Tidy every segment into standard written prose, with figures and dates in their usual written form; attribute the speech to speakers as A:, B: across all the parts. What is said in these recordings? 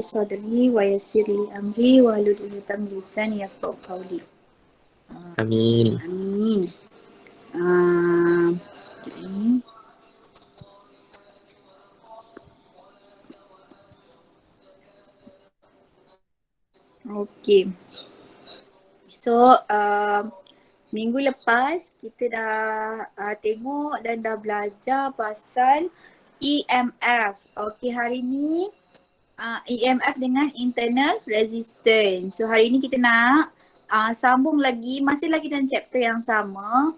A: صدري ويسر لي أمري واحلل عقدة من لساني يفقهوا قولي.
B: Amin.
A: Amin. Sekejap ni. Okey. So, minggu lepas kita dah tengok dan dah belajar pasal EMF. Okey, hari ni EMF dengan internal resistance. So, hari ni kita nak sambung lagi, masih lagi dalam chapter yang sama.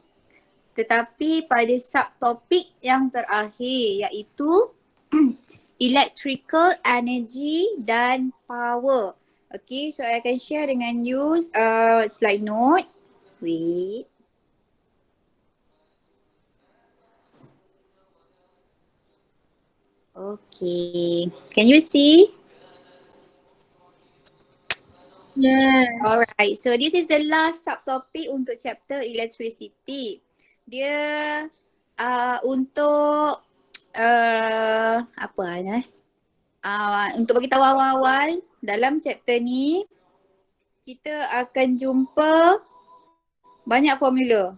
A: Tetapi pada subtopik yang terakhir iaitu electrical energy dan power. Okay, so I akan share dengan you slide note. Wait. Okay, can you see?
C: Yes.
A: Alright, so this is the last subtopic untuk chapter electricity. Dia untuk apa ni? Untuk bagi tahu awal-awal dalam chapter ni kita akan jumpa banyak formula.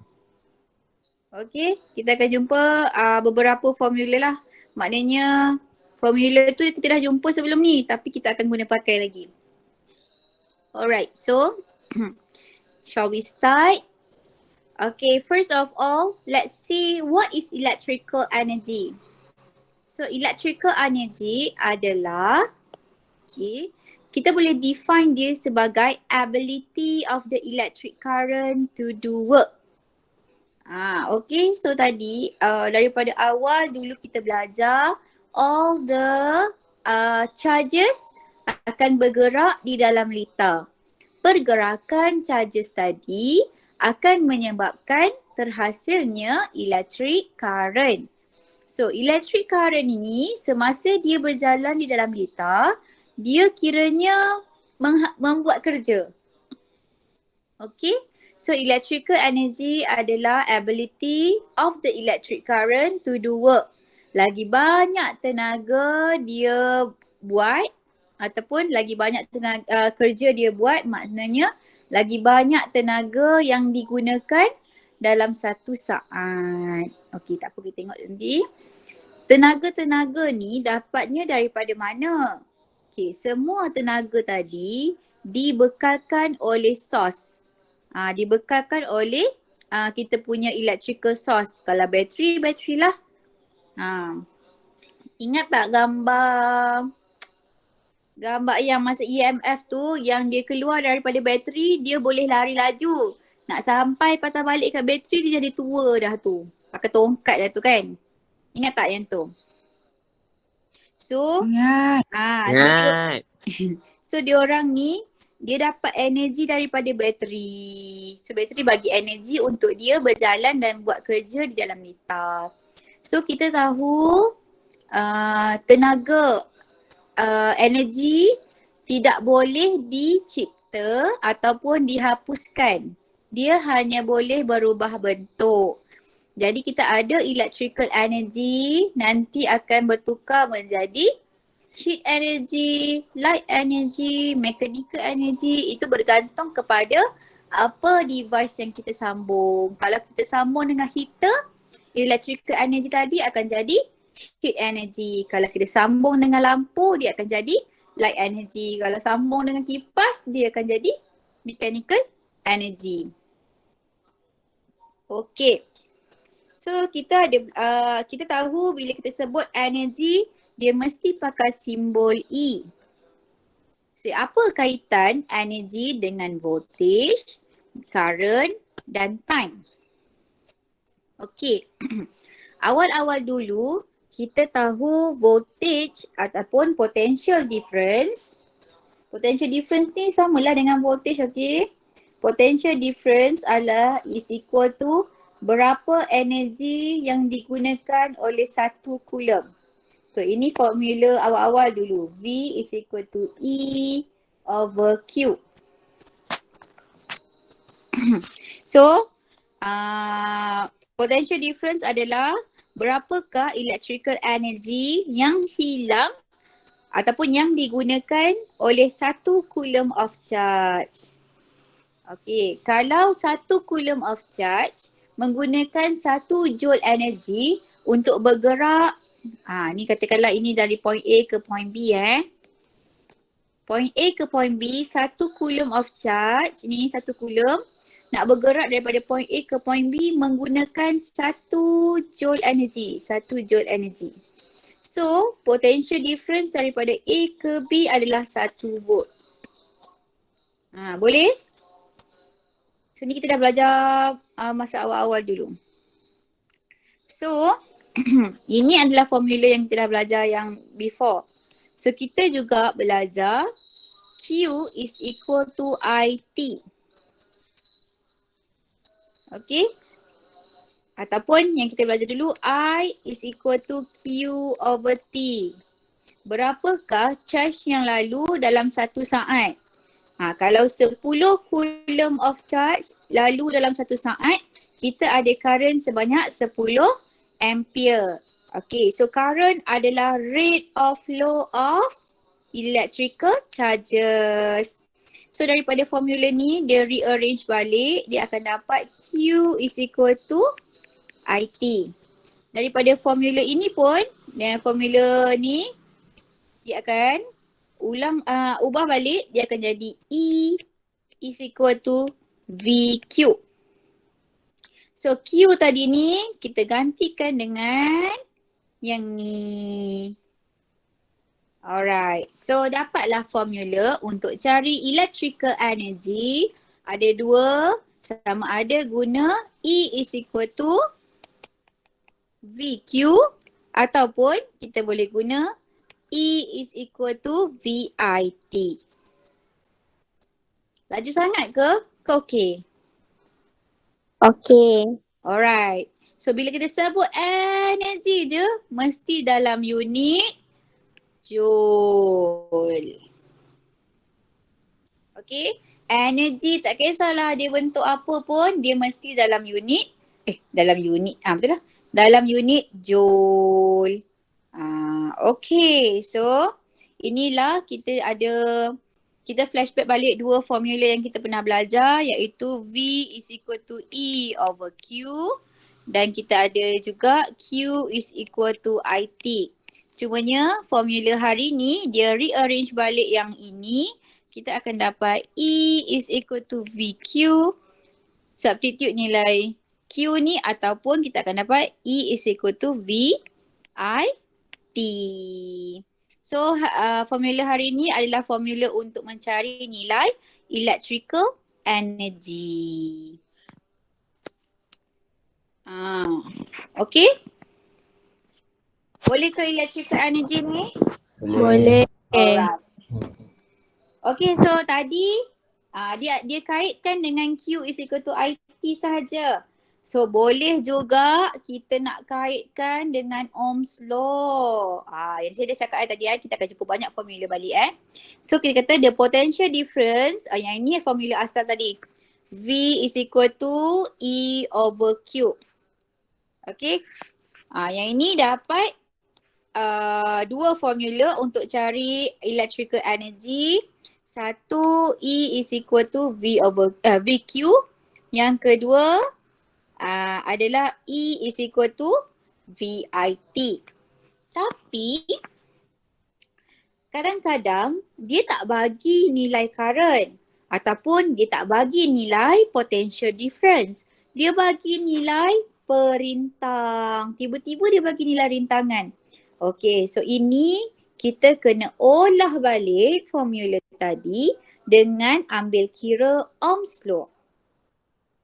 A: Okay, kita akan jumpa beberapa formula lah. Maknanya formula tu kita dah jumpa sebelum ni tapi kita akan guna pakai lagi. Alright, so shall we start? Okay, first of all, let's see what is electrical energy. So, electrical energy adalah, okay, kita boleh define dia sebagai ability of the electric current to do work. Okay, so tadi daripada awal dulu kita belajar all the charges akan bergerak di dalam lita. Pergerakan charges tadi akan menyebabkan terhasilnya electric current. So, electric current ini semasa dia berjalan di dalam lita, dia kiranya membuat kerja. Okay, so electrical energy adalah ability of the electric current to do work. Lagi banyak tenaga dia buat ataupun lagi banyak tenaga kerja dia buat, maknanya lagi banyak tenaga yang digunakan dalam satu saat. Okey, tak apa, kita tengok nanti. Tenaga-tenaga ni dapatnya daripada mana? Okey, semua tenaga tadi dibekalkan oleh source. Dibekalkan oleh kita punya electrical source. Kalau bateri, bateri lah. Ingat tak gambar yang masa EMF tu yang dia keluar daripada bateri, dia boleh lari laju. Nak sampai patah balik kat bateri dia jadi tua dah tu. Pakai tongkat dah tu kan. Ingat tak yang tu? So,
B: Ingat.
A: So diorang ni dia dapat energi daripada bateri. So bateri bagi energi untuk dia berjalan dan buat kerja di dalam lita. So kita tahu tenaga energi tidak boleh dicipta ataupun dihapuskan. Dia hanya boleh berubah bentuk. Jadi kita ada electrical energy nanti akan bertukar menjadi heat energy, light energy, mechanical energy. Itu bergantung kepada apa device yang kita sambung. Kalau kita sambung dengan heater, electrical energy tadi akan jadi heat energy. Kalau kita sambung dengan lampu, dia akan jadi light energy. Kalau sambung dengan kipas, dia akan jadi mechanical energy. Okay. So kita ada kita tahu bila kita sebut energy, dia mesti pakai simbol E. So apa kaitan energy dengan voltage, current dan time? Okay. Awal-awal dulu kita tahu voltage ataupun potential difference. Potential difference ni samalah dengan voltage, okay? Potential difference adalah is equal to berapa energi yang digunakan oleh 1 coulomb. So ini formula awal-awal dulu. V is equal to E over Q. So potential difference adalah berapakah electrical energy yang hilang ataupun yang digunakan oleh 1 coulomb of charge. Okey, kalau 1 coulomb of charge menggunakan 1 joule energy untuk bergerak. Ni katakanlah ini dari point A ke point B Point A ke point B, 1 coulomb of charge, ni 1 coulomb nak bergerak daripada point A ke point B menggunakan 1 joule energy, 1 joule energy. So, potential difference daripada A ke B adalah 1 volt. Boleh? So, ni kita dah belajar masa awal-awal dulu. So, ini adalah formula yang kita dah belajar yang before. So, kita juga belajar Q is equal to IT. Okay. Ataupun yang kita belajar dulu, I is equal to Q over T. Berapakah charge yang lalu dalam 1 saat? Kalau 10 coulomb of charge lalu dalam 1 saat, kita ada current sebanyak 10 ampere. Okay, so current adalah rate of flow of electrical charges. So daripada formula ni, dia rearrange balik, dia akan dapat Q is equal to IT. Daripada formula ini pun, dan formula ni, dia akan ubah balik, dia akan jadi E is equal to VQ. So Q tadi ni, kita gantikan dengan yang ni. Alright, so dapatlah formula untuk cari electrical energy. Ada 2, sama ada guna E is equal to VQ ataupun kita boleh guna E is equal to VIT. Laju sangat ke? Ke okey?
C: Okay.
A: Alright, so bila kita sebut energy je, mesti dalam unit joule. Okay, energy tak kisahlah dia bentuk apa pun, dia mesti dalam unit, betul lah. Dalam unit joule. Okay, so inilah kita flashback balik 2 formula yang kita pernah belajar, iaitu V is equal to E over Q dan kita ada juga Q is equal to IT. Cumanya formula hari ni dia rearrange balik yang ini. Kita akan dapat E is equal to VQ. Substitute nilai Q ni ataupun kita akan dapat E is equal to VIT. So formula hari ni adalah formula untuk mencari nilai electrical energy. Okay? Boleh ke electrical energy ni?
C: Boleh.
A: Alright. Okay, so tadi dia kaitkan dengan Q is equal to IT sahaja. So boleh juga kita nak kaitkan dengan Ohm's law. Yang saya dah cakap tadi, kita akan jumpa banyak formula balik So kita kata the potential difference, yang ini formula asal tadi. V is equal to E over Q. Okay. Yang ini dapat 2 formula untuk cari electrical energy. Satu, E is equal to VQ. Yang kedua adalah E is equal to VIT. Tapi kadang-kadang dia tak bagi nilai current ataupun dia tak bagi nilai potential difference. Dia bagi nilai perintang. Tiba-tiba dia bagi nilai rintangan. Okay, so ini kita kena olah balik formula tadi dengan ambil kira Ohm's law.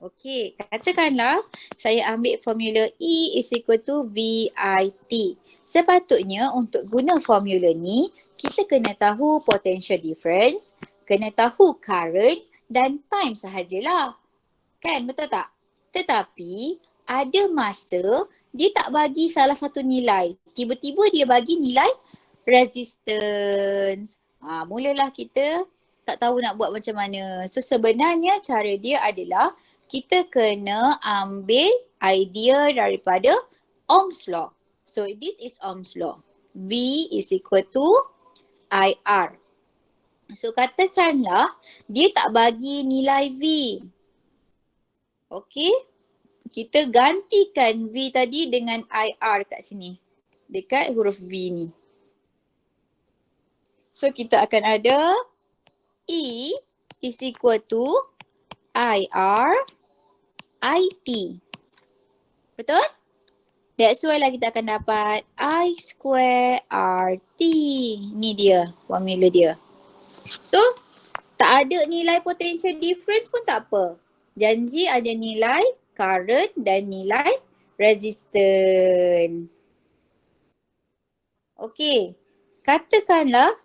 A: Okay, katakanlah saya ambil formula E is equal to VIT. Sepatutnya untuk guna formula ni, kita kena tahu potential difference, kena tahu current dan time sahajalah. Kan, betul tak? Tetapi ada masa dia tak bagi salah satu nilai. Tiba-tiba dia bagi nilai resistance. Mulalah kita tak tahu nak buat macam mana. So sebenarnya cara dia adalah kita kena ambil idea daripada Ohm's law. So this is Ohm's law. V is equal to IR. So katakanlah dia tak bagi nilai V. Okey. Kita gantikan V tadi dengan IR kat sini. Dekat huruf V ni. So kita akan ada E is equal to IR IT. Betul? That's why lah kita akan dapat I square RT. Ni dia formula dia. So tak ada nilai potential difference pun tak apa. Janji ada nilai current dan nilai resistance. Okey. Katakanlah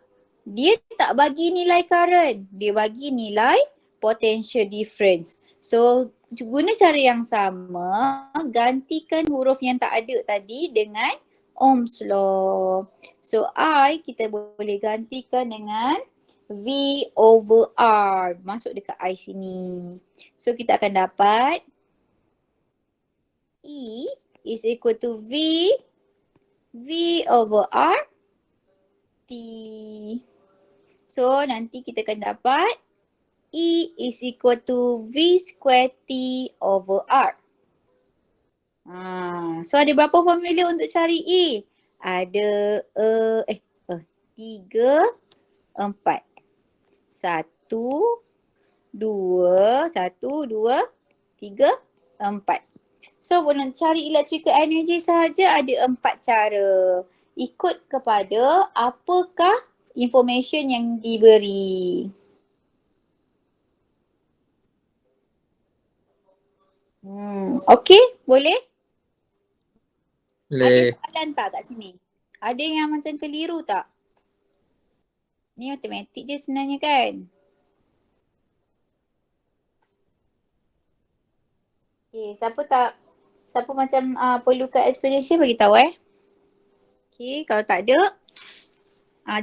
A: dia tak bagi nilai current. Dia bagi nilai potential difference. So guna cara yang sama, gantikan huruf yang tak ada tadi dengan Ohm's law. So I kita boleh gantikan dengan V over R. Masuk dekat I sini. So kita akan dapat E is equal to V over R T. So nanti kita akan dapat E is equal to V square T over R. So ada berapa formula untuk cari E? Ada 3, 4. 1, 2, 1, 2, 3, 4. So untuk cari electrical energy sahaja ada 4 cara. Ikut kepada apakah information yang diberi. Okey, boleh?
B: Boleh.
A: Ada soalan tak kat sini? Ada yang macam keliru tak? Ni matematik je sebenarnya kan? Okay, siapa macam perlukan explanation bagi tahu Okay, kalau tak ada,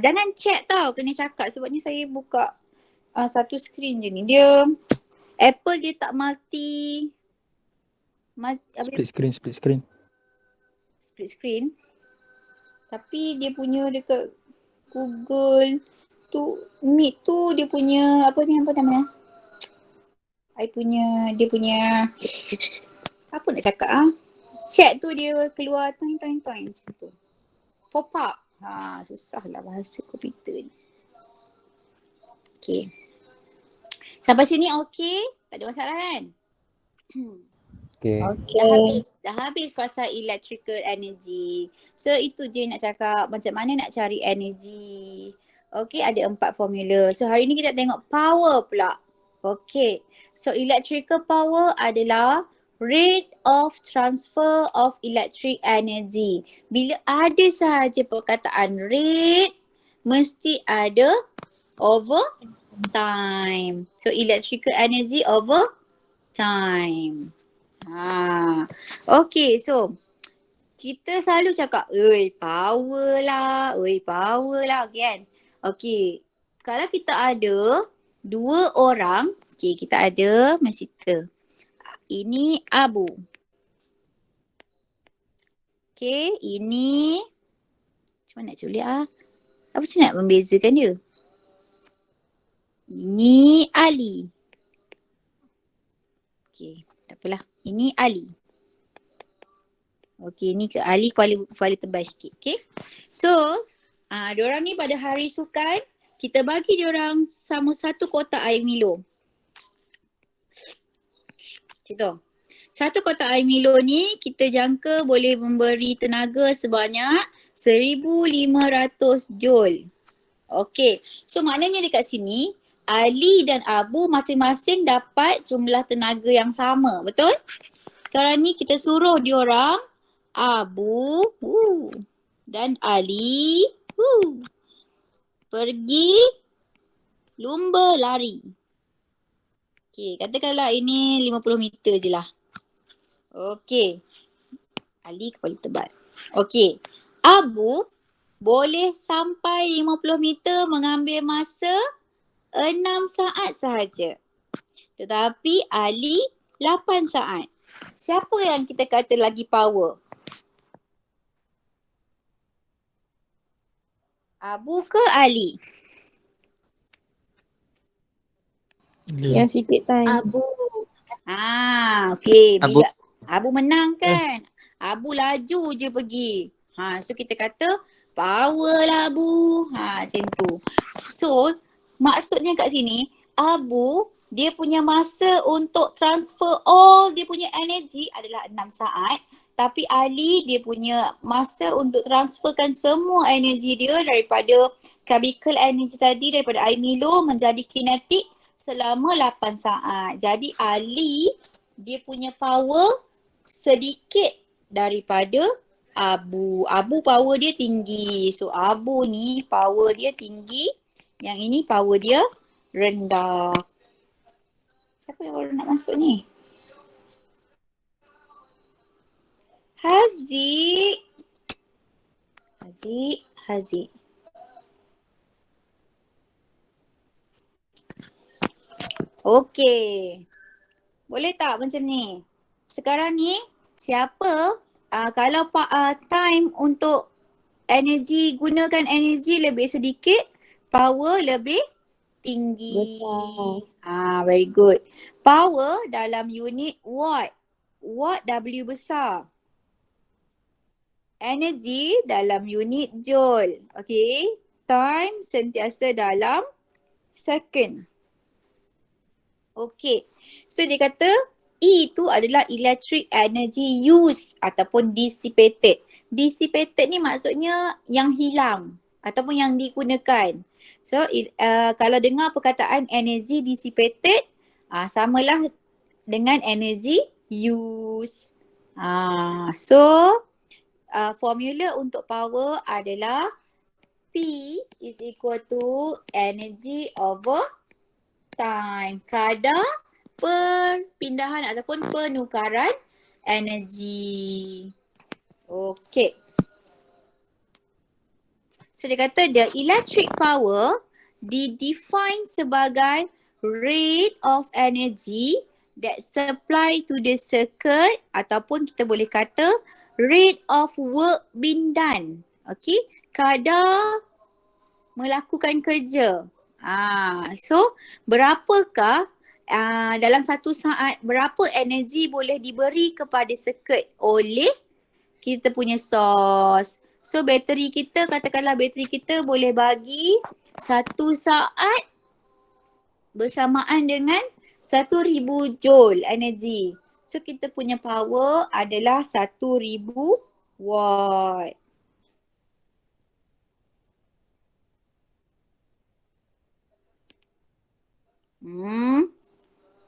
A: jangan chat tau, kena cakap sebabnya saya buka satu screen je ni. Dia, Apple dia tak
D: Split screen.
A: Split screen. Tapi dia punya dekat Google tu, Meet tu dia punya, apa namanya? Dia punya, apa nak cakap chat tu dia keluar toing macam tu. Pop up. Susah lah bahasa komputer ni. Okay. Sampai sini okay? Tak ada masalah kan?
D: Okay.
A: Dah habis pasal electrical energy. So itu je nak cakap macam mana nak cari energy. Okay, ada 4 formula. So hari ni kita tengok power pula. Okay. So electrical power adalah rate of transfer of electric energy. Bila ada sahaja perkataan rate, mesti ada over time. So electrical energy over time. Okay, so kita selalu cakap, power lah, okay kan? Okay, kalau kita ada 2 orang, okay, kita ada mesin. Ini Abu. Okay, ini macam mana nak tulis Apa macam nak membezakan dia? Ini Ali. Okay, tak apalah. Ini Ali. Okay, ni ke Ali kepala tebal sikit. Okay. So, diorang ni pada hari sukan, kita bagi diorang sama satu kotak air Milo. Macam tu. Satu kotak air Milo ni kita jangka boleh memberi tenaga sebanyak 1500 joule. Okay. So maknanya dekat sini Ali dan Abu masing-masing dapat jumlah tenaga yang sama. Betul? Sekarang ni kita suruh diorang Abu dan Ali pergi lumba lari. Okay, katakanlah ini 50 meter je lah. Okay. Ali kepala tebal. Okay. Abu boleh sampai 50 meter mengambil masa 6 saat sahaja. Tetapi Ali 8 saat. Siapa yang kita kata lagi power? Abu ke Ali?
C: Yang sikit time.
A: Abu. Okey.
B: Abu.
A: Bila Abu menang kan? Abu laju je pergi. So kita kata power lah Abu. Macam tu. So maksudnya kat sini, Abu dia punya masa untuk transfer all dia punya energy adalah 6 saat. Tapi Ali dia punya masa untuk transferkan semua energi dia daripada chemical energy tadi, daripada air Milo menjadi kinetik selama 8 saat. Jadi Ali dia punya power sedikit daripada Abu. Abu power dia tinggi. So Abu ni power dia tinggi. Yang ini power dia rendah. Siapa yang baru nak masuk ni? Haziq. Haziq. Okey. Boleh tak macam ni? Sekarang ni siapa kalau time untuk energi, gunakan energi lebih sedikit, power lebih tinggi.
C: Besar.
A: Very good. Power dalam unit watt. Watt W besar. Energi dalam unit joule. Okay. Time sentiasa dalam second. Okay. So dia kata E itu adalah electric energy used ataupun dissipated. Dissipated ni maksudnya yang hilang ataupun yang digunakan. So kalau dengar perkataan energy dissipated, samalah dengan energy used. So formula untuk power adalah P is equal to energy over time. Kadar perpindahan ataupun penukaran energi. Okay. So dia kata the electric power define sebagai rate of energy that supply to the circuit ataupun kita boleh kata rate of work being done. Okay. Kadar melakukan kerja. So berapakah dalam satu saat berapa energi boleh diberi kepada circuit oleh kita punya source. So bateri kita, katakanlah bateri kita boleh bagi satu saat bersamaan dengan 1000 joule energi. So kita punya power adalah 1000 watt.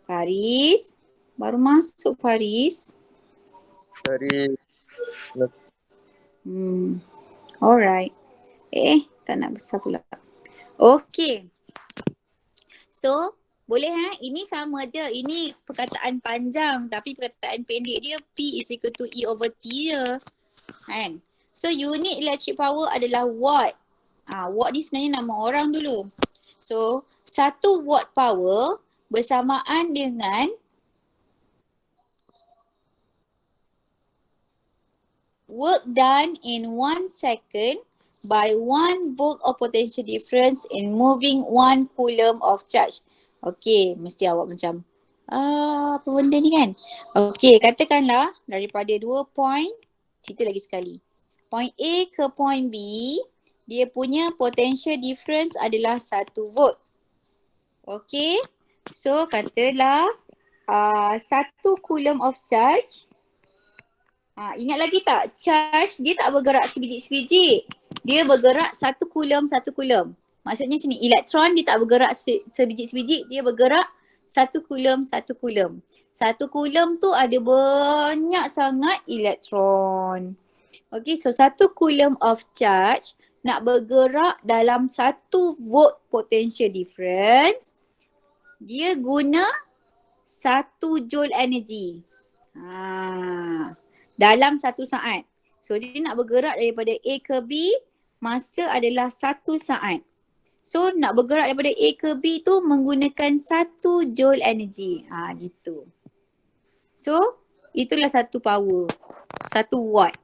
A: Faris. Baru masuk Faris. Alright. Tak nak besar pula. Okay. So, boleh ini sama je. Ini perkataan panjang tapi perkataan pendek dia P is equal to E over T je. Kan? So, unit electric power adalah watt. Watt ni sebenarnya nama orang dulu. So, 1 watt power bersamaan dengan work done in 1 second by 1 volt of potential difference in moving 1 coulomb of charge. Okay, mesti awak macam apa benda ni kan? Okay, katakanlah daripada 2 point, cerita lagi sekali. Point A ke point B, dia punya potential difference adalah 1 volt. Okay, so katalah 1 coulomb of charge. Ingat lagi tak? Charge dia tak bergerak sebiji-sebiji. Dia bergerak 1 coulomb, 1 coulomb. Maksudnya macam ni, elektron dia tak bergerak sebiji-sebiji. Dia bergerak 1 coulomb, 1 coulomb. 1 coulomb tu ada banyak sangat elektron. Okay, so 1 coulomb of charge nak bergerak dalam 1 volt potential difference. Dia guna 1 joule energy. Dalam 1 saat. So dia nak bergerak daripada A ke B, masa adalah 1 saat. So nak bergerak daripada A ke B tu menggunakan 1 joule energy. Gitu. So itulah 1 power. 1 watt.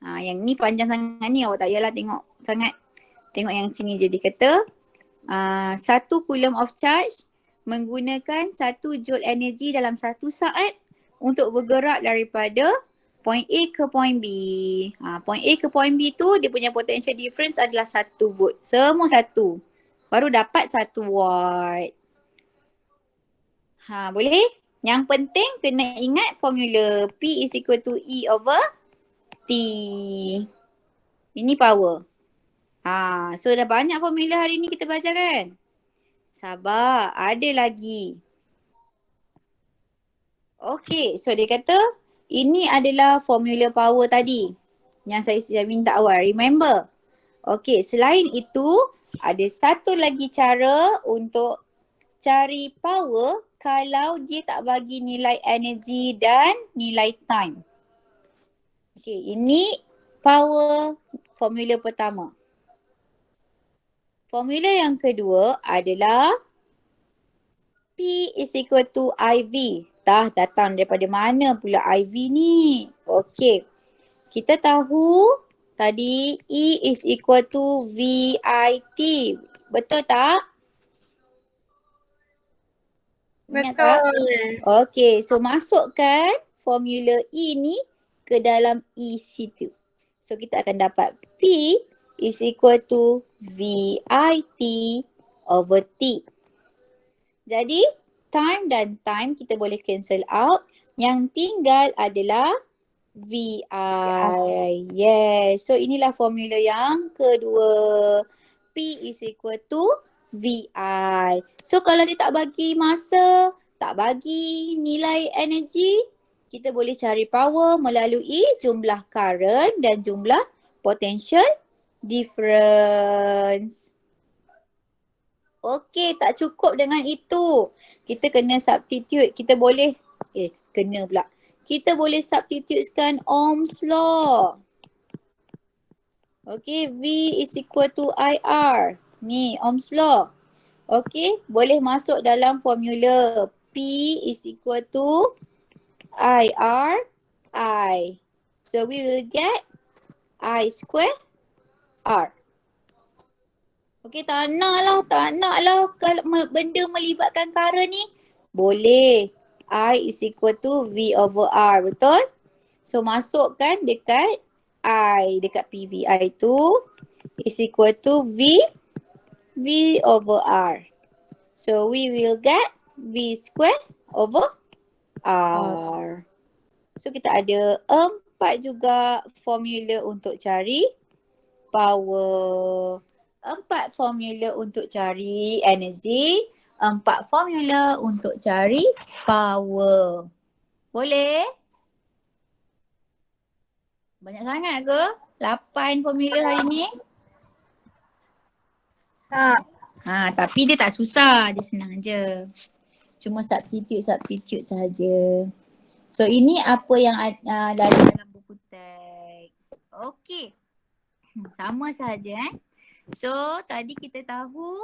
A: Yang ni panjang sangat ni, awak tak payahlah tengok sangat. Tengok yang sini je, dia kata 1 coulomb of charge menggunakan 1 joule energi dalam 1 saat untuk bergerak daripada point A ke point B. Point A ke point B tu dia punya potential difference adalah 1 volt. Semua 1. Baru dapat 1 watt. Boleh? Yang penting kena ingat formula P is equal to E over T. Ini power. So dah banyak formula hari ni kita belajar kan? Sabar, ada lagi. Okay, so dia kata ini adalah formula power tadi yang saya minta awal. Remember? Okay, selain itu ada satu lagi cara untuk cari power kalau dia tak bagi nilai energi dan nilai time. Okay, ini power formula pertama. Formula yang kedua adalah P is equal to IV. Datang daripada mana pula IV ni? Okey. Kita tahu tadi E is equal to VIT. Betul tak? Ingat tak? Okey, so masukkan formula E ni ke dalam E situ. So kita akan dapat P is equal to VIT over T. Jadi time dan time kita boleh cancel out. Yang tinggal adalah VI. Yes. So inilah formula yang kedua. P is equal to VI. So kalau dia tak bagi masa, tak bagi nilai energi, kita boleh cari power melalui jumlah current dan jumlah potential difference. Okey, tak cukup dengan itu. Kita kena substitute. Kita boleh, kita boleh substitutekan Ohm's law. Okey, V is equal to IR. Ni, Ohm's law. Okey, boleh masuk dalam formula P is equal to IR I. So we will get I square R. Okey, tak nak lah kalau benda melibatkan current ni. Boleh. I is equal to V over R, betul? So masukkan dekat I, dekat PVI tu is equal to V over R. So we will get V square over R. So kita ada 4 juga formula untuk cari power. 4 formula untuk cari energi, 4 formula untuk cari power. Boleh? Banyak sangat ke? 8 formula hari ni?
C: Tak.
A: Tapi dia tak susah, dia senang je. Cuma substitute saja. So ini apa yang ada dalam buku teks. Okey. Sama sahaja So tadi kita tahu,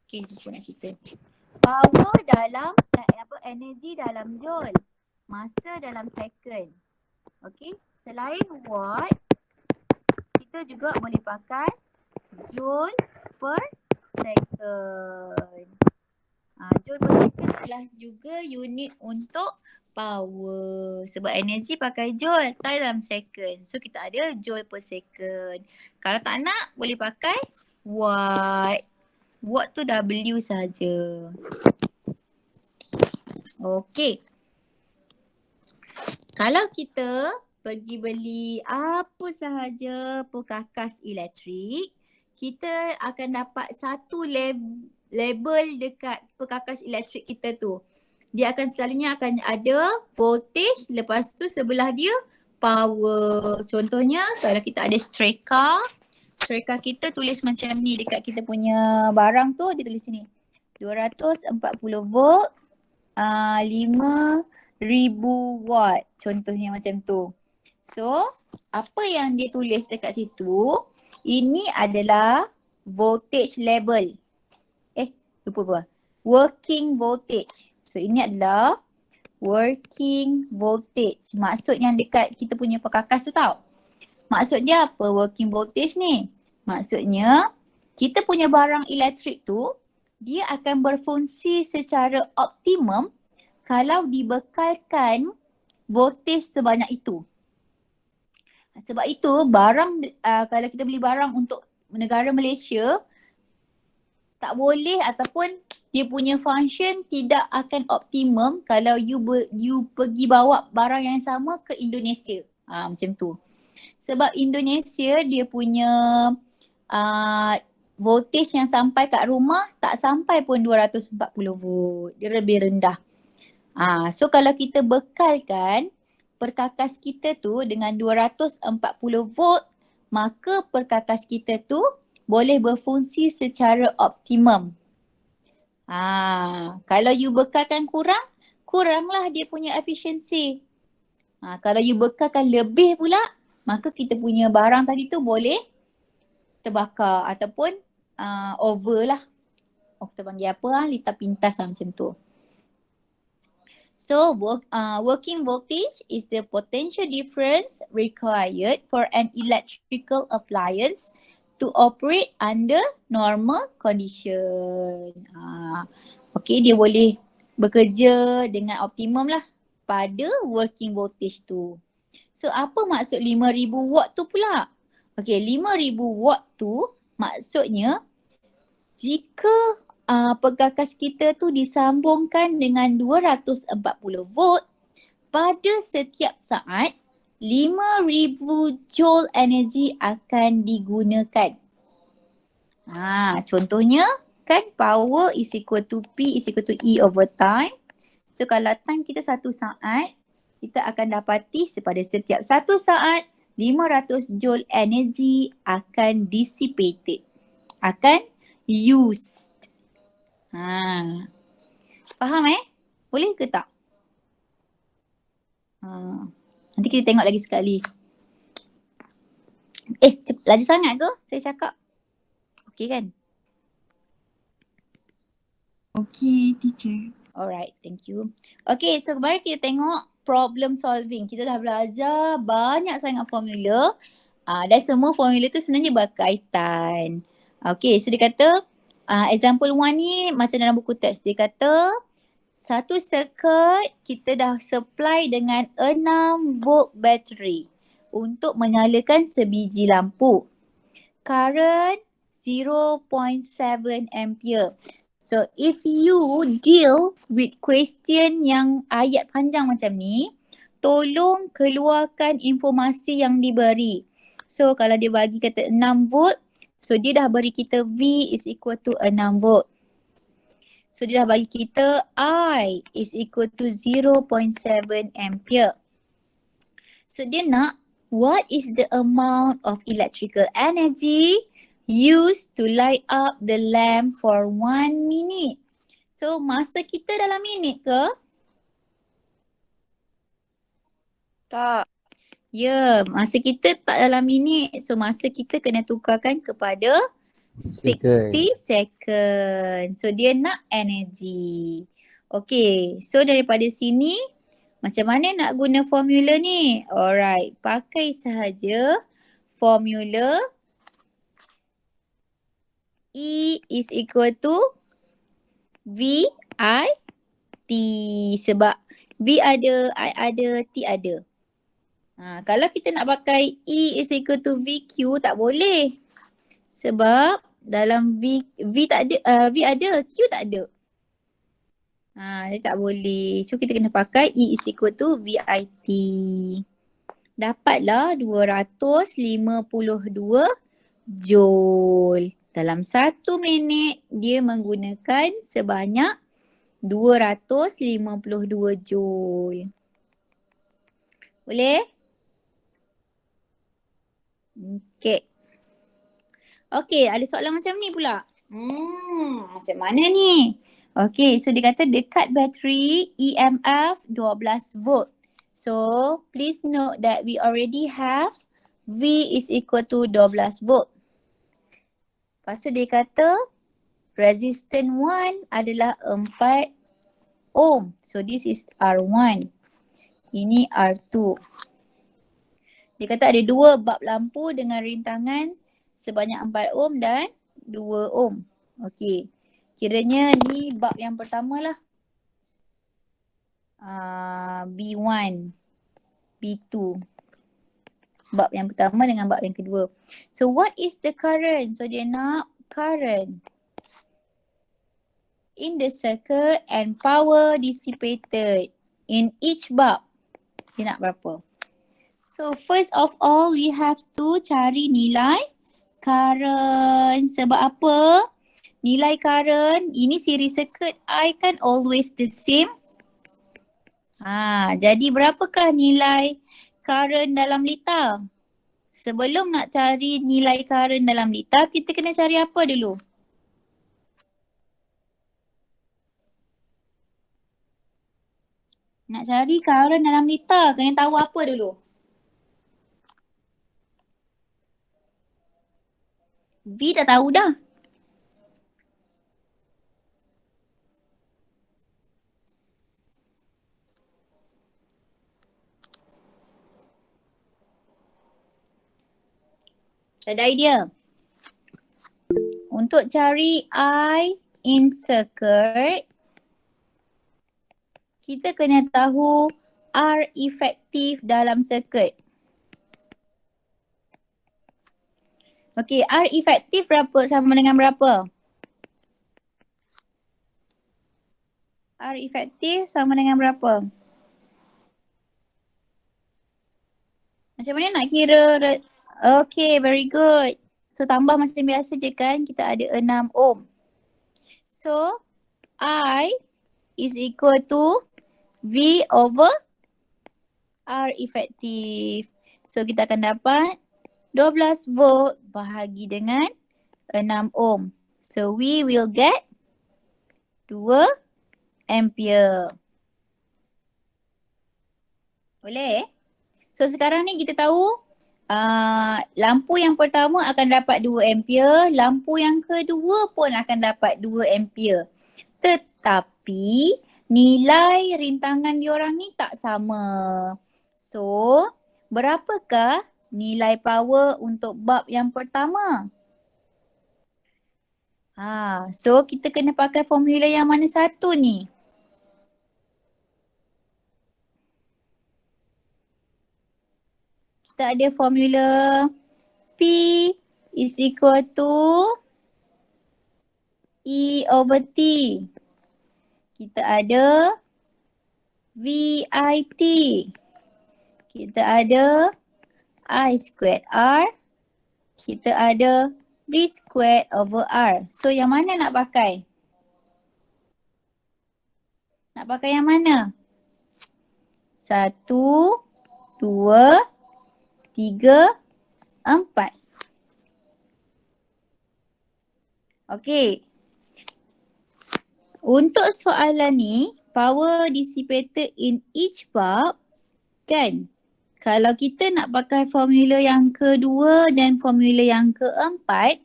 A: lupa nak cerita. Power dalam, energi dalam joule. Masa dalam second. Okey, selain watt, kita juga boleh pakai joule per second. Joule per second adalah juga unit untuk power. Sebab energi pakai joule, time dalam second. So kita ada joule per second. Kalau tak nak, boleh pakai watt. Watt tu W saja. Okey. Kalau kita pergi beli apa sahaja perkakas elektrik, kita akan dapat satu label dekat perkakas elektrik kita tu. Dia akan selalunya akan ada voltage, lepas tu sebelah dia power. Contohnya kalau kita ada streka kita tulis macam ni dekat kita punya barang tu, dia tulis ni 240 volt 5,000 watt, contohnya macam tu. So apa yang dia tulis dekat situ, ini adalah voltage label. Lupa apa? Working voltage. So ini adalah working voltage. Maksud yang dekat kita punya perkakas tu tau. Maksudnya apa working voltage ni? Maksudnya kita punya barang elektrik tu dia akan berfungsi secara optimum kalau dibekalkan voltage sebanyak itu. Sebab itu barang kalau kita beli barang untuk negara Malaysia tak boleh ataupun dia punya function tidak akan optimum kalau you pergi bawa barang yang sama ke Indonesia. Macam tu. Sebab Indonesia dia punya voltage yang sampai kat rumah tak sampai pun 240 volt. Dia lebih rendah. So kalau kita bekalkan perkakas kita tu dengan 240 volt, maka perkakas kita tu boleh berfungsi secara optimum. Kalau you bekalkan kuranglah dia punya efisiensi. Kalau you bekalkan lebih pula, maka kita punya barang tadi tu boleh terbakar ataupun over lah. Kita panggil apa litar pintas macam tu. So working voltage is the potential difference required for an electrical appliance to operate under normal condition. Okay, dia boleh bekerja dengan optimum lah pada working voltage tu. So apa maksud 5000 watt tu pula? Okay, 5000 watt tu maksudnya jika perkakas kita tu disambungkan dengan 240 volt pada setiap saat 5000 joule energi akan digunakan. Contohnya kan power is equal to P is equal to E over time. So kalau time kita 1 saat, kita akan dapati pada setiap 1 saat 500 joule energi akan dissipated. Akan used. Faham Boleh ke tak? Nanti kita tengok lagi sekali. Laju sangat ke saya cakap? Okey kan?
E: Okay, teacher.
A: Alright, thank you. Okay, so mari kita tengok problem solving. Kita dah belajar banyak sangat formula. Dan semua formula tu sebenarnya berkaitan. Okay, so dia kata example 1 ni macam dalam buku teks. Dia kata satu circuit kita dah supply dengan 6 volt battery untuk menyalakan sebiji lampu. Current 0.7 ampere. So if you deal with question yang ayat panjang macam ni, tolong keluarkan informasi yang diberi. So kalau dia bagi kata 6 volt, so dia dah beri kita V is equal to 6 volt. So dia dah bagi kita I is equal to 0.7 ampere. So dia nak what is the amount of electrical energy used to light up the lamp for 1 minute. So masa kita dalam minit ke?
C: Tak.
A: Ya, masa kita tak dalam minit. So masa kita kena tukarkan kepada 60 second. So dia nak energy. Okay, so daripada sini macam mana nak guna formula ni? Alright, pakai sahaja formula E is equal to V I T. Sebab V ada, I ada, T ada. Kalau kita nak pakai E is equal to VQ tak boleh. Sebab dalam V tak ada, V ada, Q tak ada. Dia tak boleh. So kita kena pakai E is equal to VIT. Dapatlah 252 joule. Dalam 1 minit dia menggunakan sebanyak 252 joule. Boleh? Okay, ada soalan macam ni pula. Macam mana ni? Okay, so dia kata dekat bateri EMF 12 volt. So, please note that we already have V is equal to 12 volt. Lepas tu dia kata resistance 1 adalah 4 ohm. So, this is R1. Ini R2. Dia kata ada 2 bulb lampu dengan rintangan sebanyak 4 ohm dan 2 ohm. Okey. Kiranya ni bulb yang pertama lah. B1, B2. Bulb yang pertama dengan bulb yang kedua. So what is the current? So dia nak current in the circuit and power dissipated in each bulb. Dia nak berapa? So first of all, we have to cari nilai current. Sebab apa? Nilai current, ini series circuit I kan always the same. Jadi berapakah nilai current dalam liter? Sebelum nak cari nilai current dalam liter, kita kena cari apa dulu? Nak cari current dalam liter, kena tahu apa dulu? V dah tahu dah. Ada idea? Untuk cari I in circuit, kita kena tahu R efektif dalam circuit. Okey, R efektif berapa sama dengan berapa? R efektif sama dengan berapa? Macam mana nak kira? Okay, very good. So tambah macam biasa je kan, kita ada 6 ohm. So I is equal to V over R efektif. So kita akan dapat 12 volt bahagi dengan 6 ohm. So we will get 2 ampere. Boleh? So sekarang ni kita tahu lampu yang pertama akan dapat 2 ampere, lampu yang kedua pun akan dapat 2 ampere. Tetapi nilai rintangan diorang ni tak sama. So berapakah nilai power untuk bulb yang pertama? So kita kena pakai formula yang mana satu ni? Kita ada formula P is equal to E over T. Kita ada VIT. Kita ada I squared R. Kita ada V squared over R. So yang mana nak pakai? Nak pakai yang mana? 1, 2, 3, 4. Okey. Untuk soalan ni, power dissipated in each bulb kan? Kalau kita nak pakai formula yang kedua dan formula yang keempat,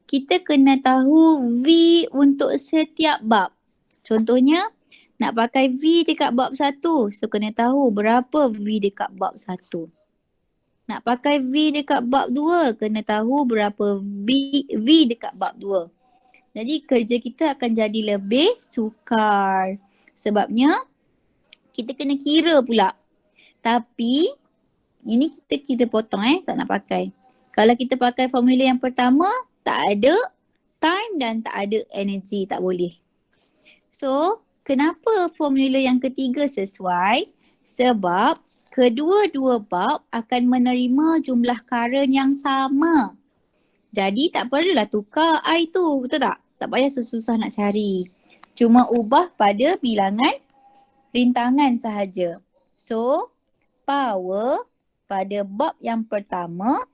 A: kita kena tahu V untuk setiap bulb. Contohnya, nak pakai V dekat bulb 1, so kena tahu berapa V dekat bulb 1. Nak pakai V dekat bulb 2, kena tahu berapa V dekat bulb 2. Jadi kerja kita akan jadi lebih sukar. Sebabnya, kita kena kira pula. Tapi, ini kita potong tak nak pakai. Kalau kita pakai formula yang pertama, tak ada time dan tak ada energy, tak boleh. So, kenapa formula yang ketiga sesuai? Sebab kedua-dua bulb akan menerima jumlah current yang sama. Jadi tak perlulah tukar I tu, betul tak? Tak payah susah-susah nak cari. Cuma ubah pada bilangan rintangan sahaja. So, power pada bulb yang pertama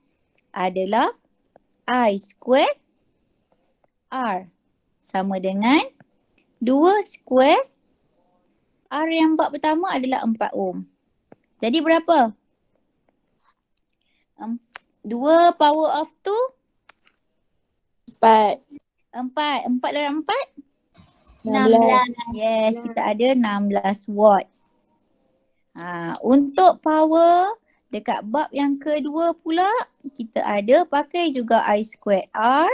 A: adalah I square R sama dengan 2 square R yang bulb pertama adalah 4 ohm. Jadi berapa? 2 power of 2?
C: 4.
A: 4 dalam 4?
C: 16.
A: Yes, kita ada 16 watt. Untuk power Dekat bab yang kedua pula, kita ada pakai juga I squared R.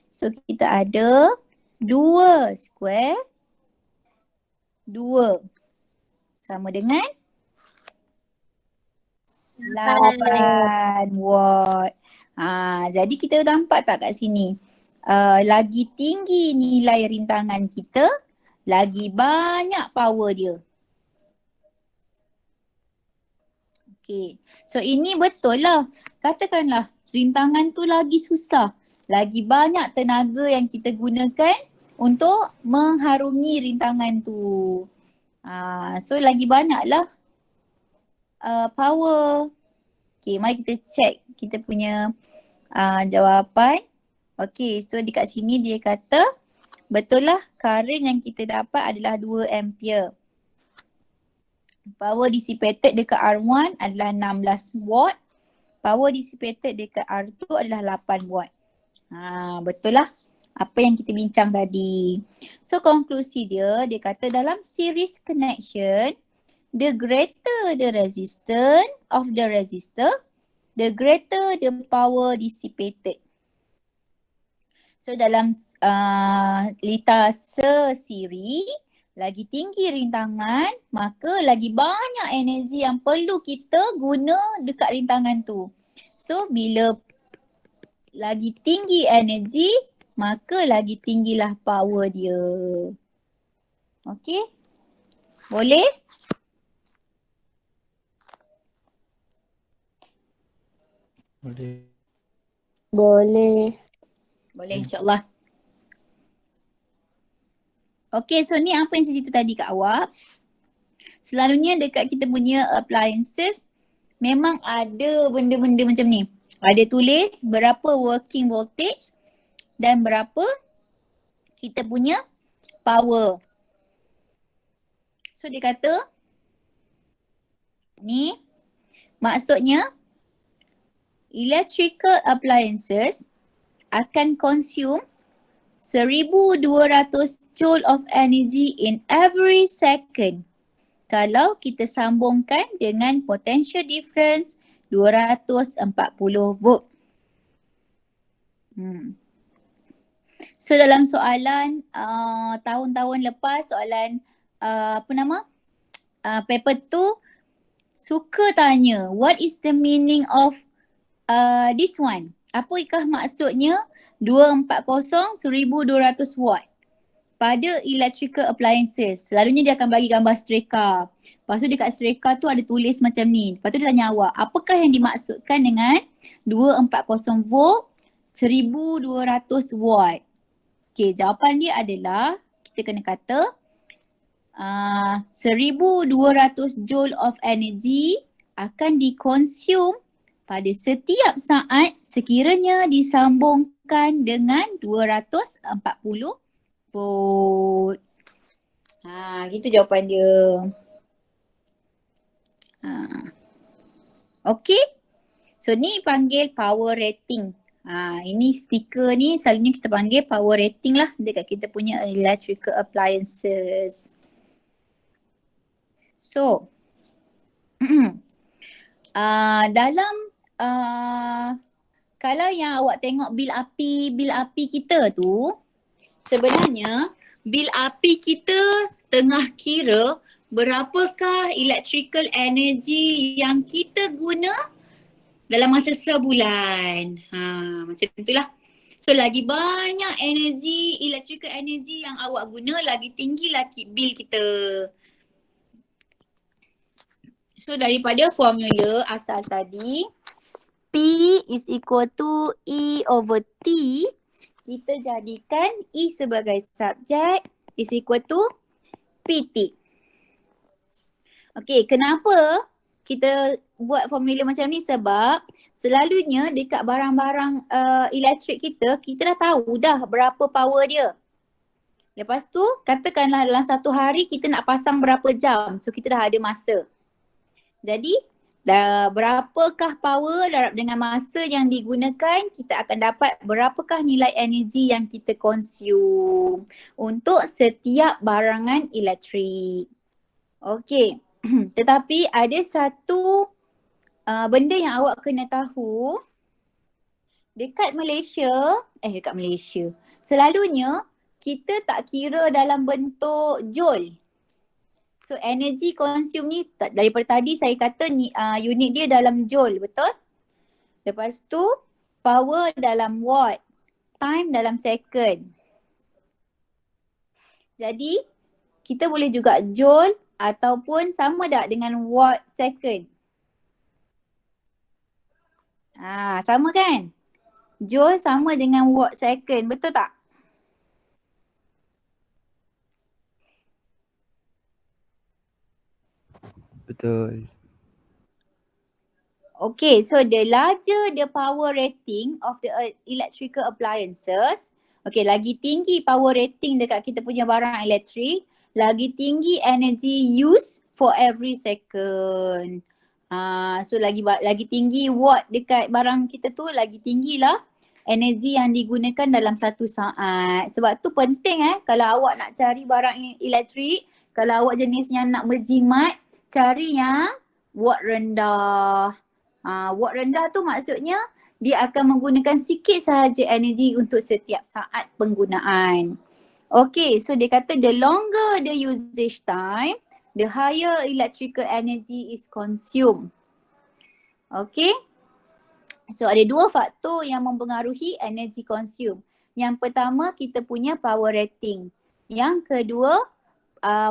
A: So kita ada 2 square 2 sama dengan 8 watt. Jadi kita nampak tak kat sini? Lagi tinggi nilai rintangan kita, lagi banyak power dia. Okay. So ini betul lah. Katakanlah rintangan tu lagi susah. Lagi banyak tenaga yang kita gunakan untuk mengharungi rintangan tu. So lagi banyaklah power. Okay, mari kita check kita punya jawapan. Okay, so dekat sini dia kata betul lah current yang kita dapat adalah 2 ampere. Power dissipated dekat R1 adalah 16 watt. Power dissipated dekat R2 adalah 8 watt. Betul lah apa yang kita bincang tadi. So konklusi dia kata dalam series connection, the greater the resistance of the resistor, the greater the power dissipated. So dalam litase siri, lagi tinggi rintangan, maka lagi banyak energi yang perlu kita guna dekat rintangan tu. So bila lagi tinggi energi, maka lagi tinggilah power dia. Okey? Boleh?
F: Boleh.
A: Boleh, insyaAllah. Okay, so ni apa yang saya cerita tadi kat awak. Selalunya dekat kita punya appliances, memang ada benda-benda macam ni. Ada tulis berapa working voltage dan berapa kita punya power. So dia kata, ni maksudnya electrical appliances akan consume 1200 joule of energy in every second kalau kita sambungkan dengan potential difference 240 volt. So dalam soalan tahun-tahun lepas, soalan paper tu suka tanya, what is the meaning of this one? Apakah maksudnya 240 1200 watt pada electrical appliances? Selalunya dia akan bagi gambar streka. Lepas tu dekat streka tu ada tulis macam ni. Lepas tu dia tanya awak, apakah yang dimaksudkan dengan 240 volt 1200 watt? Okay, jawapan dia adalah kita kena kata 1200 joule of energy akan dikonsume pada setiap saat sekiranya disambungkan dengan 240 volt. Gitu jawapan dia. Okay. So ni panggil power rating. Ini stiker ni selalunya kita panggil power rating lah dekat kita punya electrical appliances. So, dalam kalau yang awak tengok bil api kita tu, sebenarnya bil api kita tengah kira berapakah electrical energy yang kita guna dalam masa sebulan. Macam itulah. So lagi banyak energy, electrical energy yang awak guna, lagi tinggi lagi bil kita. So daripada formula asal tadi, P is equal to E over T, kita jadikan E sebagai subjek is equal to PT. Okay, kenapa kita buat formula macam ni? Sebab selalunya dekat barang-barang elektrik kita dah tahu dah berapa power dia. Lepas tu katakanlah dalam satu hari kita nak pasang berapa jam. So kita dah ada masa. Jadi berapakah power dengan masa yang digunakan, kita akan dapat berapakah nilai energi yang kita consume untuk setiap barangan elektrik. Okey. Tetapi ada satu benda yang awak kena tahu, dekat Malaysia, selalunya kita tak kira dalam bentuk joule. So energy consume ni daripada tadi saya kata unit dia dalam joule, betul? Lepas tu power dalam watt, time dalam second. Jadi kita boleh juga joule ataupun sama tak dengan watt second? Sama kan? Joule sama dengan watt second, betul tak?
D: Betul.
A: Okay, so the larger the power rating of the electrical appliances, okay, lagi tinggi power rating dekat kita punya barang elektrik, lagi tinggi energy use for every second. So lagi tinggi watt dekat barang kita tu, lagi tinggilah energi yang digunakan dalam satu saat. Sebab tu penting kalau awak nak cari barang elektrik, kalau awak jenis yang nak berjimat, cari yang watt rendah. Watt rendah tu maksudnya dia akan menggunakan sikit sahaja energi untuk setiap saat penggunaan. Okay, so dia kata the longer the usage time, the higher electrical energy is consumed. Okay. So ada dua faktor yang mempengaruhi energy consume. Yang pertama kita punya power rating. Yang kedua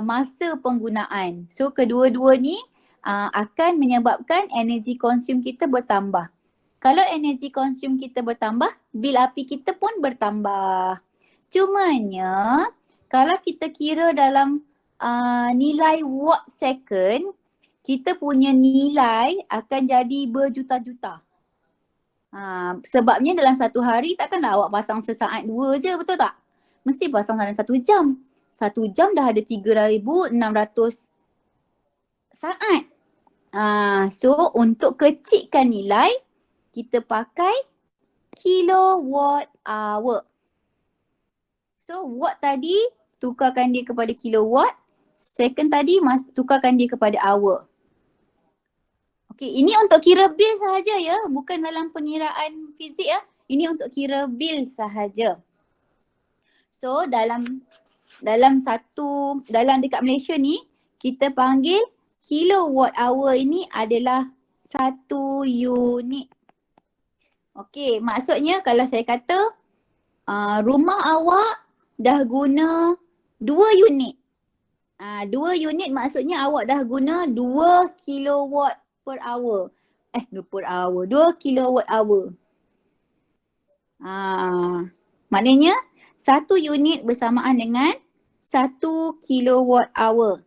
A: masa penggunaan. So kedua-dua ni akan menyebabkan energy consume kita bertambah. Kalau energy consume kita bertambah, bil api kita pun bertambah. Cumanya kalau kita kira dalam nilai watt second, kita punya nilai akan jadi berjuta-juta. Sebabnya dalam satu hari takkanlah awak pasang sesaat dua je, betul tak? Mesti pasang dalam 1 jam. 1 jam dah ada 3,600 saat. So untuk kecilkan nilai, kita pakai kilowatt hour. So watt tadi tukarkan dia kepada kilowatt, second tadi tukarkan dia kepada hour. Okay, ini untuk kira bil sahaja ya, bukan dalam pengiraan fizik ya. Ini untuk kira bil sahaja. So dalam dekat Malaysia ni, kita panggil kilowatt hour ini adalah 1 unit. Okay, maksudnya kalau saya kata rumah awak dah guna 2 unit. 2 unit maksudnya awak dah guna 2 kilowatt per hour. 2 kilowatt hour. Maknanya 1 unit bersamaan dengan 1 kilowatt hour.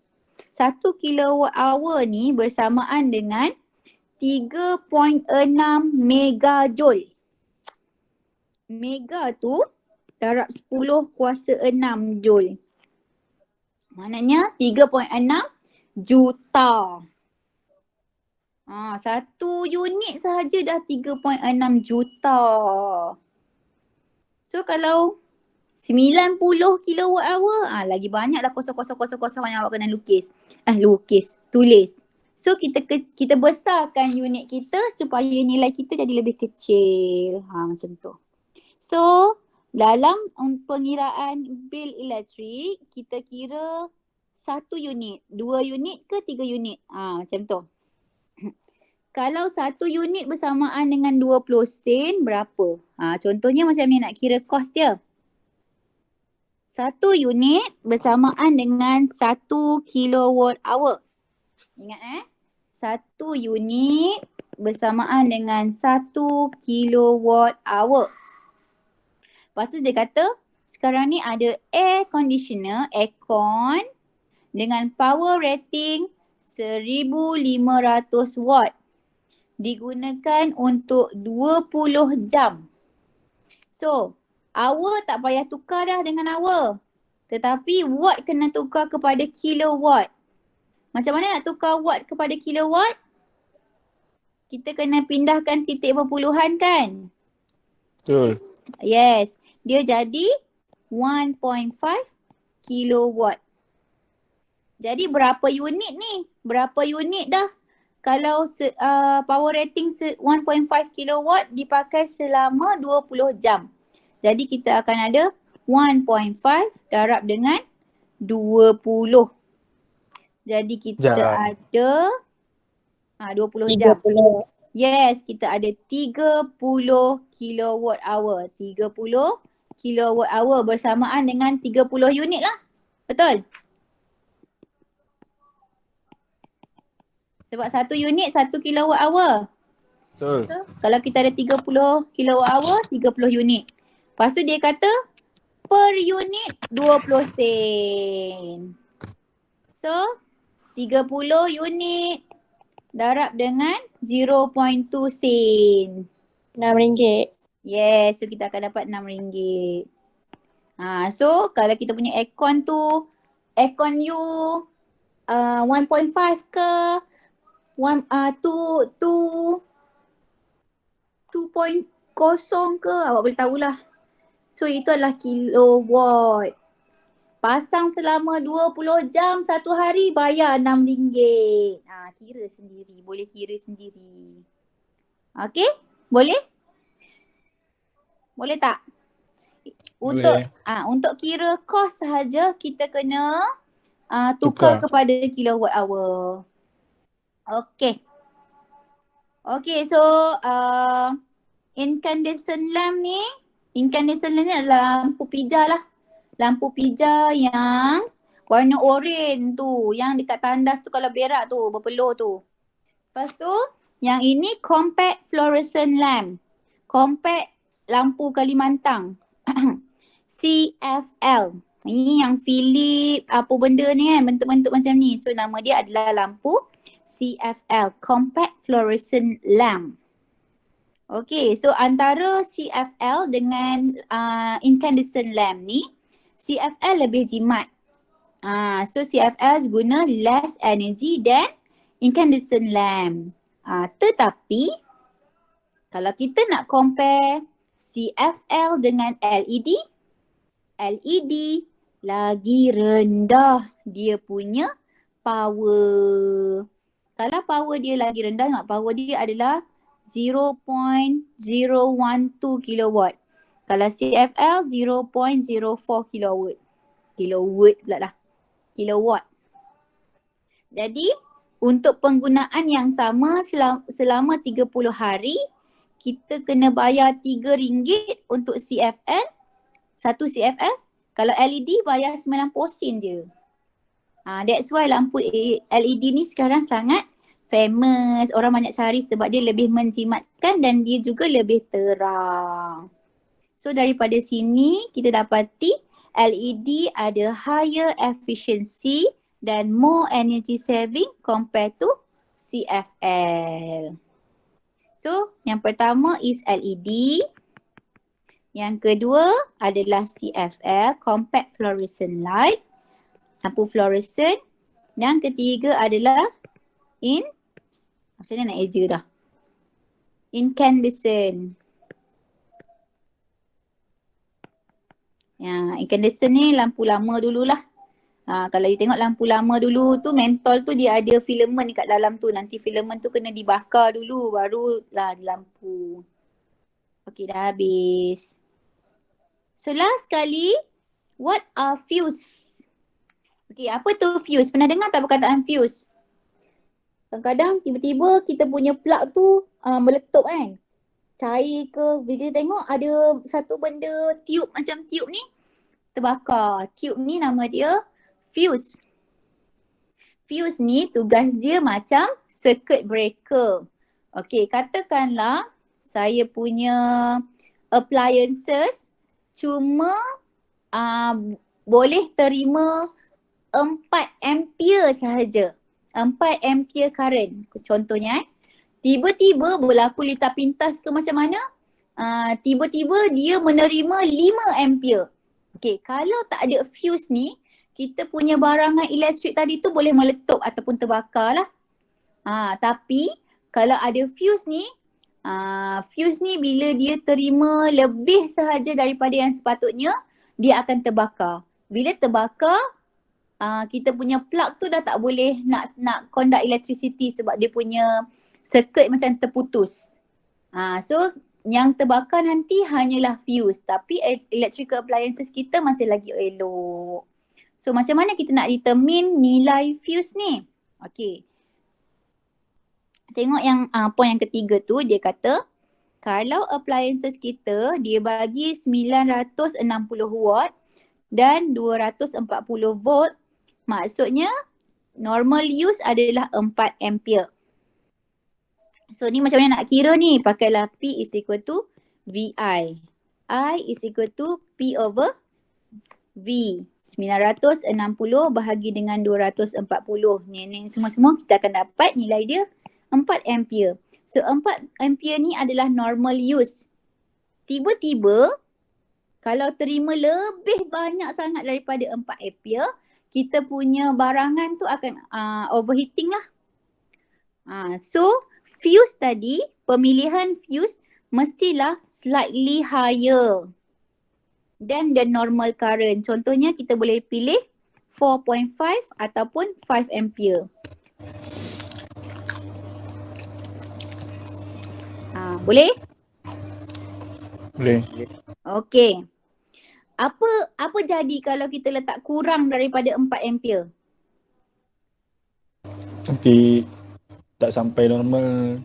A: 1 kilowatt hour ni bersamaan dengan 3.6 megajoule. Mega tu darab 10 kuasa 6 joule. Maknanya 3.6 juta. 1 unit sahaja dah 3.6 juta. So kalau 90 kilowatt hour, lagi banyaklah kosong-kosong yang awak kena tulis. So kita besarkan unit kita supaya nilai kita jadi lebih kecil. Macam tu. So dalam pengiraan bil elektrik, kita kira 1 unit, 2 unit ke 3 unit. Macam tu. Kalau 1 unit bersamaan dengan 20 sen, berapa? Contohnya macam ni nak kira kos dia. 1 unit bersamaan dengan 1 kilowatt hour. Ingat 1 unit bersamaan dengan 1 kilowatt hour. Lepas tu dia kata sekarang ni ada air conditioner, aircon dengan power rating 1500 watt. Digunakan untuk 20 jam. So, hour tak payah tukar dah dengan hour. Tetapi watt kena tukar kepada kilowatt. Macam mana nak tukar watt kepada kilowatt? Kita kena pindahkan titik perpuluhan kan?
D: Betul.
A: Yes. Dia jadi 1.5 kilowatt. Jadi berapa unit ni? Berapa unit dah kalau power rating 1.5 kilowatt dipakai selama 20 jam. Jadi kita akan ada 1.5 darab dengan 20. Jadi kita
D: Jam.
A: ada 20 jam.
F: 30.
A: Yes, kita ada 30 kilowatt hour. 30 kilowatt hour bersamaan dengan 30 unit lah. Betul? Sebab satu unit 1 kilowatt hour.
D: Betul.
A: So, kalau kita ada 30 kilowatt hour, 30 unit. Lepas tu dia kata per unit 20 sen. So, 30 unit darab dengan 0.2 sen.
F: RM6.
A: Yes, so kita akan dapat RM6. So kalau kita punya aircon tu, aircon you 1.5 ke 2.0 ke, awak boleh tahulah. So itu adalah kilowatt. Pasang selama 20 jam satu hari bayar RM6. Kira sendiri, boleh kira sendiri. Okey? Boleh? Boleh tak?
D: Boleh.
A: Untuk kira kos sahaja kita kena tukar kepada kilowatt hour. Okey. Okey, so incandescent lamp ni adalah lampu pija lah. Lampu pija yang warna oranye tu, yang dekat tandas tu kalau berak tu, berpeluh tu. Lepas tu, yang ini compact fluorescent lamp. Compact lampu Kalimantan. CFL. Ini yang Philip apa benda ni kan, bentuk-bentuk macam ni. So nama dia adalah lampu CFL, compact fluorescent lamp. Okay, so antara CFL dengan incandescent lamp ni, CFL lebih jimat. So CFL guna less energy than incandescent lamp. Tetapi kalau kita nak compare CFL dengan LED, LED lagi rendah dia punya power. Kalau power dia lagi rendah, ingat power dia adalah 0.012 kilowatt. Kalau CFL 0.04 kilowatt. Kilowatt pula lah. Kilowatt. Jadi untuk penggunaan yang sama selama 30 hari, kita kena bayar RM3 untuk CFL. Satu CFL. Kalau LED bayar 90 sen je. That's why lampu LED ni sekarang sangat famous. Orang banyak cari sebab dia lebih menjimatkan dan dia juga lebih terang. So daripada sini kita dapati LED ada higher efficiency dan more energy saving compared to CFL. So yang pertama is LED. Yang kedua adalah CFL, compact fluorescent light. Lampu fluorescent. Yang ketiga adalah macam mana nak eja dah? Incandescent. Incandescent ni lampu lama dululah. Kalau you tengok lampu lama dulu tu, mentol tu dia ada filament dekat dalam tu. Nanti filament tu kena dibakar dulu barulah lampu. Okey, dah habis. So last kali, what are fuse? Okey, apa tu fuse? Pernah dengar tak perkataan fuse? Kadang-kadang tiba-tiba kita punya plug tu meletup kan. Cair ke, bila tengok ada satu benda tube macam tube ni terbakar. Tube ni nama dia fuse. Fuse ni tugas dia macam circuit breaker. Okey, katakanlah saya punya appliances cuma boleh terima 4 ampere sahaja. 4 ampere current. Contohnya tiba-tiba berlaku litar pintas ke macam mana, tiba-tiba dia menerima 5 ampere. Okey, kalau tak ada fuse ni, kita punya barangan elektrik tadi tu boleh meletup ataupun terbakar lah. Tapi kalau ada fuse ni bila dia terima lebih sahaja daripada yang sepatutnya, dia akan terbakar. Bila terbakar, kita punya plug tu dah tak boleh nak conduct electricity sebab dia punya circuit macam terputus. So yang terbakar nanti hanyalah fuse, tapi electrical appliances kita masih lagi elok. So macam mana kita nak determine nilai fuse ni? Okay. Tengok yang point yang ketiga tu, dia kata kalau appliances kita dia bagi 960 watt dan 240 volt, maksudnya normal use adalah 4 ampere. So ni macam mana nak kira ni? Pakailah P is equal to VI. I is equal to P over V. 960 bahagi dengan 240. Ni semua-semua kita akan dapat nilai dia 4 ampere. So 4 ampere ni adalah normal use. Tiba-tiba kalau terima lebih banyak sangat daripada 4 ampere, kita punya barangan tu akan overheating lah. So fuse tadi, pemilihan fuse mestilah slightly higher than the normal current. Contohnya kita boleh pilih 4.5 ataupun 5 ampere. Boleh?
D: Boleh.
A: Okey. Apa jadi kalau kita letak kurang daripada 4 ampere?
D: Nanti tak sampai normal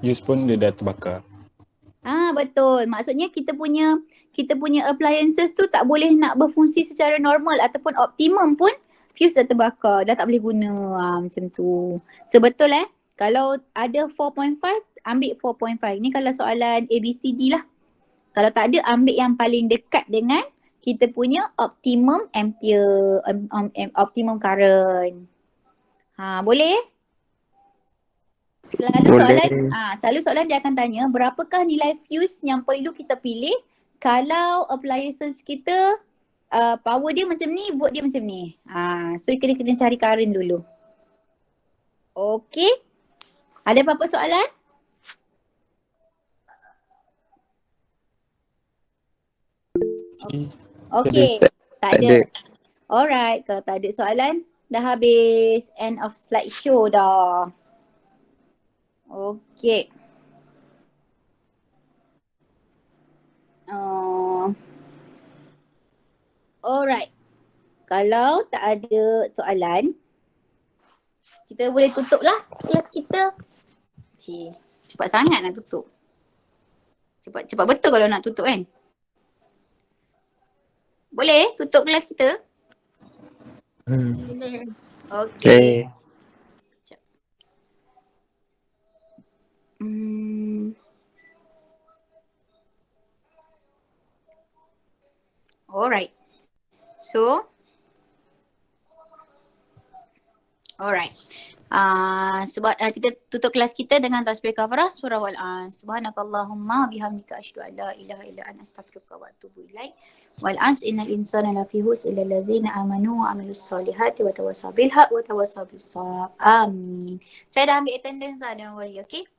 D: use pun dia dah terbakar.
A: Betul. Maksudnya kita punya appliances tu tak boleh nak berfungsi secara normal ataupun optimum pun fuse dah terbakar, dah tak boleh guna macam tu. So betul kalau ada 4.5, ambil 4.5. Ni kalau soalan ABCD lah. Kalau tak ada, ambil yang paling dekat dengan kita punya optimum ampere, optimum current. Boleh? Selalu soalan dia akan tanya berapakah nilai fuse yang perlu kita pilih kalau appliances kita power dia macam ni, volt dia macam ni. So kita kena cari current dulu. Okey. Ada apa-apa soalan? Okey. Tak ada. Alright, kalau tak ada soalan, dah habis. End of slideshow dah. Okey. Alright. Kalau tak ada soalan, kita boleh tutup lah kelas kita. Cepat sangat nak tutup. Cepat betul kalau nak tutup kan? Boleh tutup kelas kita? Okey. Alright. So, alright. Sebab kita tutup kelas kita dengan tasbih kafarah surah Wal-An. Subhanakallahumma bihamdika asyhadu an la ilaha illa anta astaghfiruka wa atubu ilaik. Wal-'asri innal insana lafi khusr illa allazina amanu wa 'amilus solihati wa tawassaw bil haqq wa tawassaw bis shawab. Amin. Saya dah ambil attendance dah, don't worry, okay?